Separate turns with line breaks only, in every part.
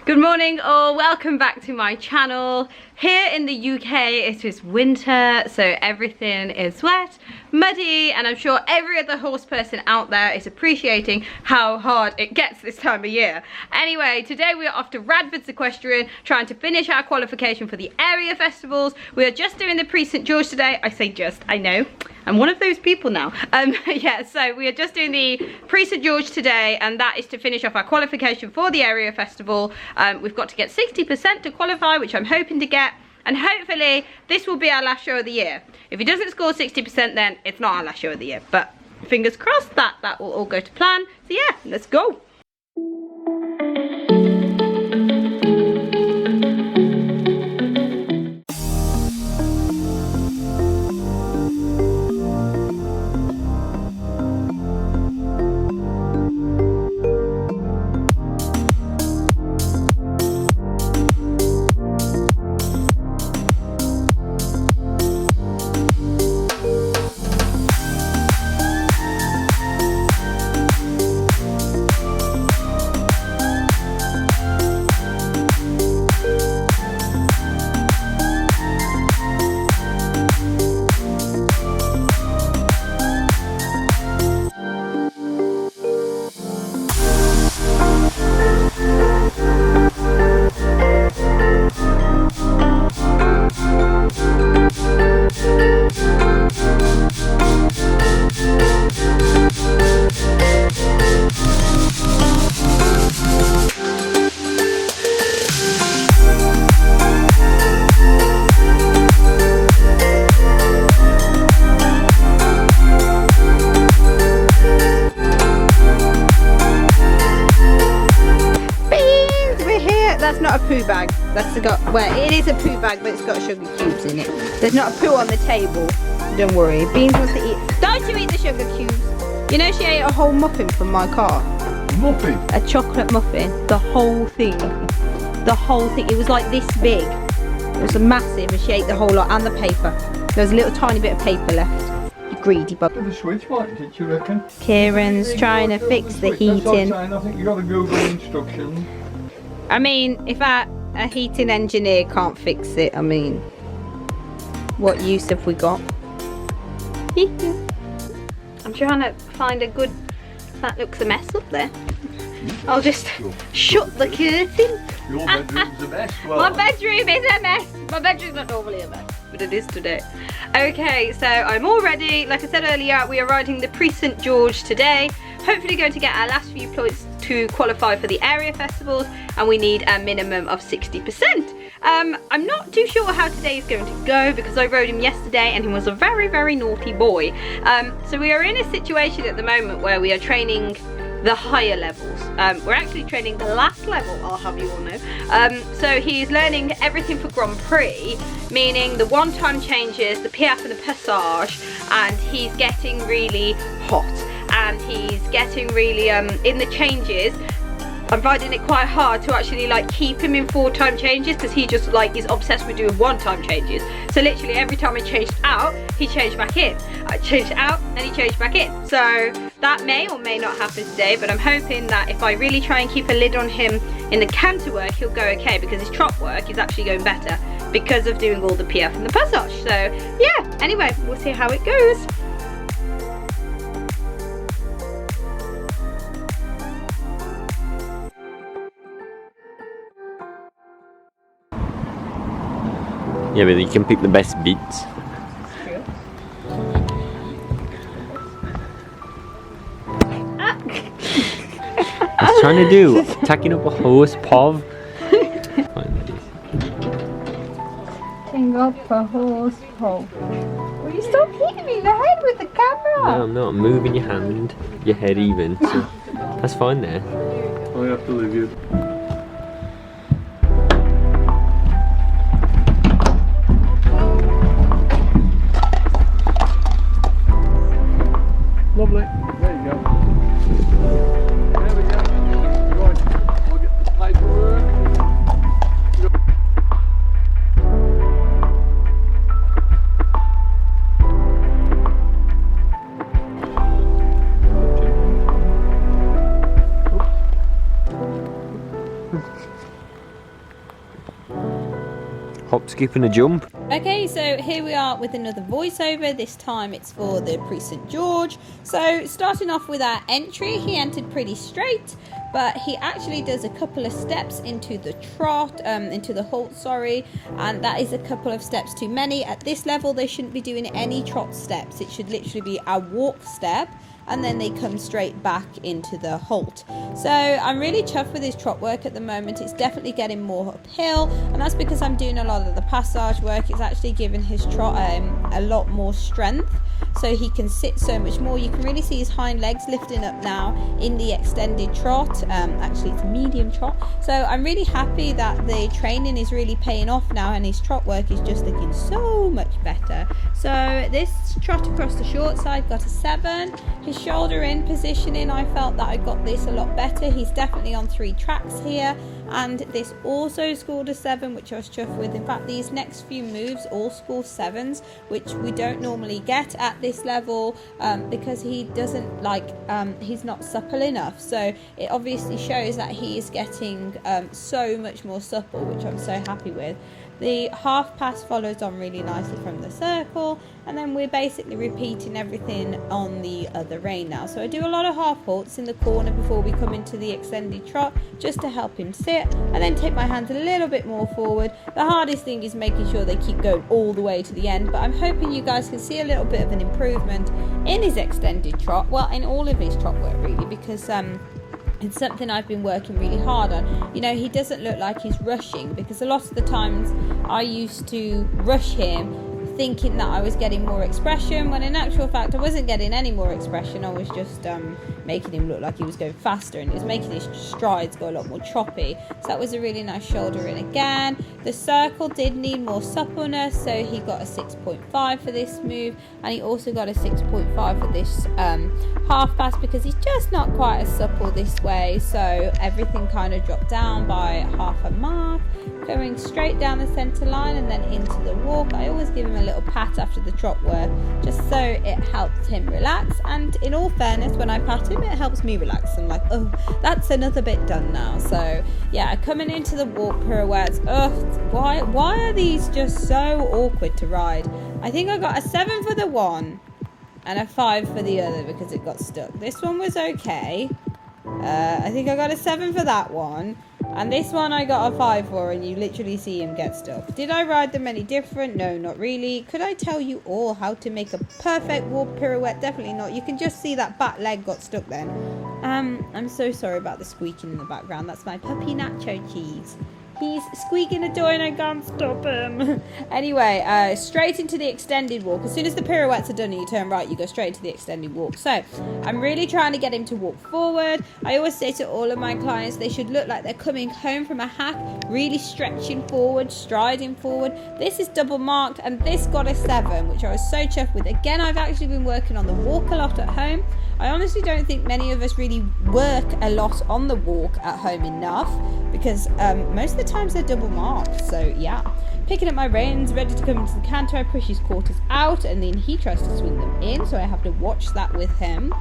Good morning or welcome back to my channel. Here in the UK it is winter, so everything is wet, muddy, and I'm sure every other horse person out there is appreciating how hard it gets this time of year. Anyway, today we are off to Radford's Equestrian trying to finish our qualification for the area festivals. We are just doing the Pre-St George today. I say just, I know. I'm one of those people now. Yeah, so we are just doing the Pre-St George today, and that is to finish off our qualification for the area festival. We've got to get 60% to qualify, which I'm hoping to get, and hopefully this will be our last show of the year. If he doesn't score 60%, then it's not our last show of the year, but fingers crossed that that will all go to plan. So yeah, let's go. That's not a poo bag. That's got, well, it is a poo bag, but it's got sugar cubes in it. There's not a poo on the table. Don't worry. Beans wants to eat. Don't you eat the sugar cubes? You know she ate a whole muffin from my car.
Muffin?
A chocolate muffin. The whole thing. The whole thing. It was like this big. It was massive, and she ate the whole lot and the paper. There was a little tiny bit of paper left. You greedy bug.
The switch, what did you reckon?
Kieran's trying to fix the heating.
I think you got to Google instructions.
I mean, if a heating engineer can't fix it, I mean, what use have we got? I'm trying to find a good, that looks a mess up there. I'll just shut the curtain.
Your bedroom's a mess. Well,
my bedroom is a mess. My bedroom's not normally a mess, but it is today. Okay, so I'm all ready. Like I said earlier, we are riding the Pre-St George today. Hopefully going to get our last few points to qualify for the area festivals, and we need a minimum of 60%. I'm not too sure how today is going to go because I rode him yesterday and he was a very, very naughty boy. So we are in a situation at the moment where we are training the higher levels. We're actually training the last level, I'll have you all know. So he's learning everything for Grand Prix, meaning the one-time changes, the piaffe and the passage, and he's getting really hot. And he's getting really, in the changes, I'm finding it quite hard to actually like keep him in 4-time changes because he just like is obsessed with doing 1-time changes. So literally every time I changed out, he changed back in. I changed out and he changed back in. So that may or may not happen today, but I'm hoping that if I really try and keep a lid on him in the canter work, he'll go okay, because his trot work is actually going better because of doing all the piaffe and the passage. So yeah, anyway, we'll see how it goes.
Yeah, but you can pick the best bits. I was trying to do tacking up a horse pov.
Tacking up a horse pov. Will you stop hitting me in the head with the camera?
No, I'm not. Moving your hand, your head even. So that's fine there.
I have to leave you. Lovely. There you go. There we go. Right. I'll get the paperwork.
hop, skip and a jump.
Okay, so here we are with another voiceover. This time it's for the St George. So starting off with our entry, he entered pretty straight, but he actually does a couple of steps into the trot, into the halt, sorry, and that is a couple of steps too many. At this level, they shouldn't be doing any trot steps. It should literally be a walk step, and then they come straight back into the halt. So I'm really chuffed with his trot work at the moment. It's definitely getting more uphill, and that's because I'm doing a lot of the passage work. It's actually giving his trot a lot more strength, so he can sit so much more. You can really see his hind legs lifting up now in the extended trot. Actually it's a medium trot. So I'm really happy that the training is really paying off now, and his trot work is just looking so much better. So this trot across the short side got a 7. His shoulder in positioning, I felt that I got this a lot better. He's definitely on 3 tracks here, and this also scored a 7, which I was chuffed with. In fact, these next few moves all score 7s, which we don't normally get at this level, because he doesn't he's not supple enough. So it obviously shows that he is getting so much more supple, which I'm so happy with. The half pass follows on really nicely from the circle, and then we're basically repeating everything on the other rein now. So I do a lot of half halts in the corner before we come into the extended trot, just to help him sit, and then take my hands a little bit more forward. The hardest thing is making sure they keep going all the way to the end, but I'm hoping you guys can see a little bit of an improvement in his extended trot, well, in all of his trot work really, because it's something I've been working really hard on. You know, he doesn't look like he's rushing, because a lot of the times I used to rush him thinking that I was getting more expression, when in actual fact I wasn't getting any more expression. I was just making him look like he was going faster, and it was making his strides go a lot more choppy. So that was a really nice shoulder in again. The circle did need more suppleness, so he got a 6.5 for this move, and he also got a 6.5 for this half pass, because he's just not quite as supple this way. So everything kind of dropped down by half a mark, going straight down the centre line and then into the walk. I always give him a little pat after the trot work, just so it helps him relax, and in all fairness, when I pat him it helps me relax. I'm like, oh, that's another bit done now. So yeah, coming into the walk pirouettes, why are these just so awkward to ride? I think I got a 7 for the one and a 5 for the other because it got stuck. This one was okay. I think I got a 7 for that one, and this one I got a 5 for, and you literally see him get stuck. Did I ride them any different? No, not really. Could I tell you all how to make a perfect walk pirouette? Definitely not. You can just see that back leg got stuck then. I'm so sorry about the squeaking in the background. That's my puppy Nacho Cheese. He's squeaking a door and I can't stop him. Anyway, straight into the extended walk. As soon as the pirouettes are done and you turn right, you go straight into the extended walk. So I'm really trying to get him to walk forward. I always say to all of my clients, they should look like they're coming home from a hack, really stretching forward, striding forward. This is double marked, and this got a 7, which I was so chuffed with. Again, I've actually been working on the walk a lot at home. I honestly don't think many of us really work a lot on the walk at home enough, because most of the times they're double marked. So yeah, picking up my reins, ready to come into the canter, I push his quarters out, and then he tries to swing them in, so I have to watch that with him.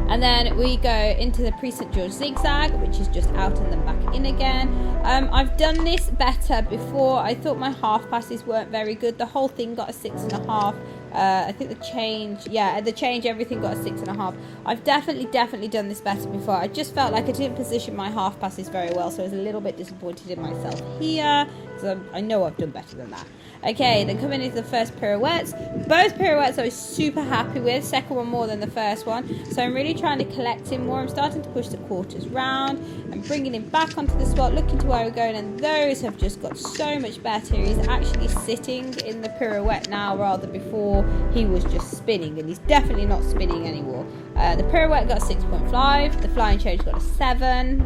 And then we go into the St George zigzag, which is just out and then back in again. I've done this better before. I thought my half passes weren't very good. The whole thing got a 6.5. I think the change, everything got a 6.5. I've definitely done this better before. I just felt like I didn't position my half passes very well, so I was a little bit disappointed in myself here, because I know I've done better than that. Okay, then coming into the first pirouettes. Both pirouettes I was super happy with. Second one more than the first one. So I'm really trying to collect him more. I'm starting to push the quarters round and bringing him back onto the spot, looking to where we're going, and those have just got so much better. He's actually sitting in the pirouette now, rather before he was just spinning, and he's definitely not spinning anymore. The pirouette got 6.5. The flying change got a 7.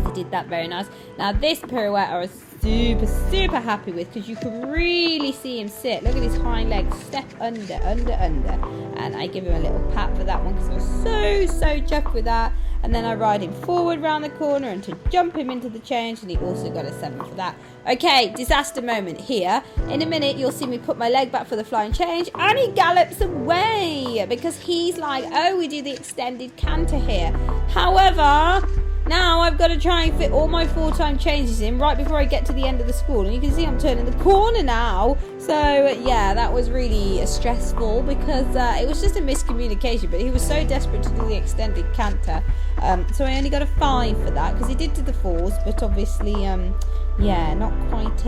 He did that very nice. Now this pirouette I was super happy with, because you can really see him sit. Look at his hind legs, step under, and I give him a little pat for that one because I was so chuffed with that. And then I ride him forward round the corner and to jump him into the change, and he also got a 7 for that. Okay, disaster moment here. In a minute you'll see me put my leg back for the flying change, and he gallops away because he's like, oh, we do the extended canter here. However, Now I've got to try and fit all my full-time changes in right before I get to the end of the school. And you can see I'm turning the corner now. So yeah, that was really stressful because it was just a miscommunication. But he was so desperate to do the extended canter. So I only got a 5 for that because he did do the 4s. But obviously, yeah, not quite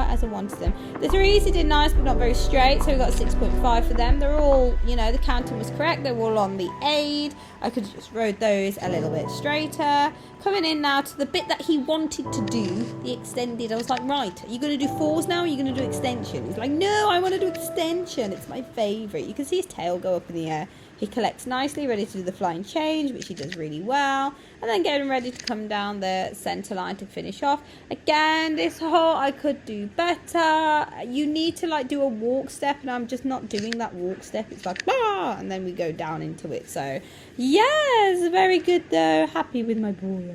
as I wanted them. The 3s he did nice but not very straight. So we got 6.5 for them. They're all, you know, the counting was correct. They were all on the aid. I could have just rode those a little bit straighter. Coming in now to the bit that he wanted to do, the extended. I was like, right, are you going to do 4s now or are you going to do extension? He's like, no, I want to do extension. It's my favourite. You can see his tail go up in the air. He collects nicely, ready to do the flying change, which he does really well. And then getting ready to come down the centre line to finish off. Again, this hole I could do better. You need to like do a walk step, and I'm just not doing that walk step. It's like, ah, and then we go down into it. So, yes, very good though. Happy with my boy.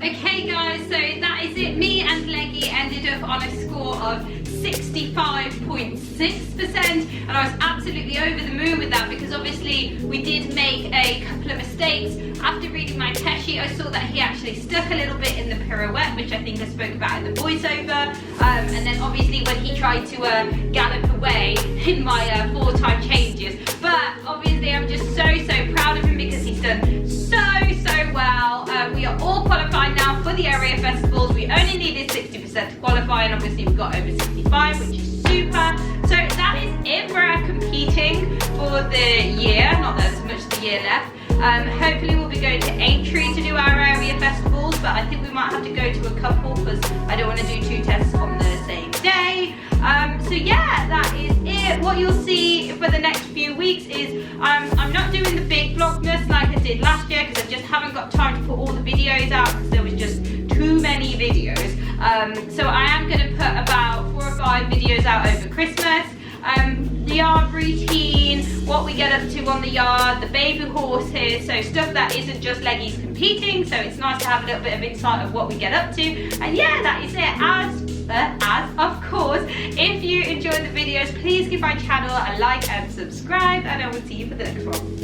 Okay guys, so that is it. Me and Leggy ended up on a score of 65.6%, and I was absolutely over the moon with that because obviously we did make a couple of mistakes. After reading my test sheet, I saw that he actually stuck a little bit in the pirouette, which I think I spoke about in the voiceover, and then obviously when he tried to gallop away in my 4-time changes. But obviously I'm just so proud of him because he's done so well. We are all qualified now for the area festivals. We only needed 60% to qualify, and obviously we got over 65, which is super. So that is it for our competing for the year. Not that there's much of the year left. Hopefully we'll be going to Aintree to do our area festivals, but I think we might have to go to a couple because I don't want to do 2 tests on the same day. So yeah, that is it. What you'll see for the next few weeks is I'm not doing the big vlogmas like I did last year because I just haven't got time to put all the videos out because there was just too many videos. So I am going to put about 4 or 5 videos out over Christmas. The yard routine, what we get up to on the yard, the baby horses, so stuff that isn't just Leggy's competing, so it's nice to have a little bit of insight of what we get up to. And yeah, that is it. As of course, if you enjoyed the videos, please give my channel a like and subscribe, and I will see you for the next one.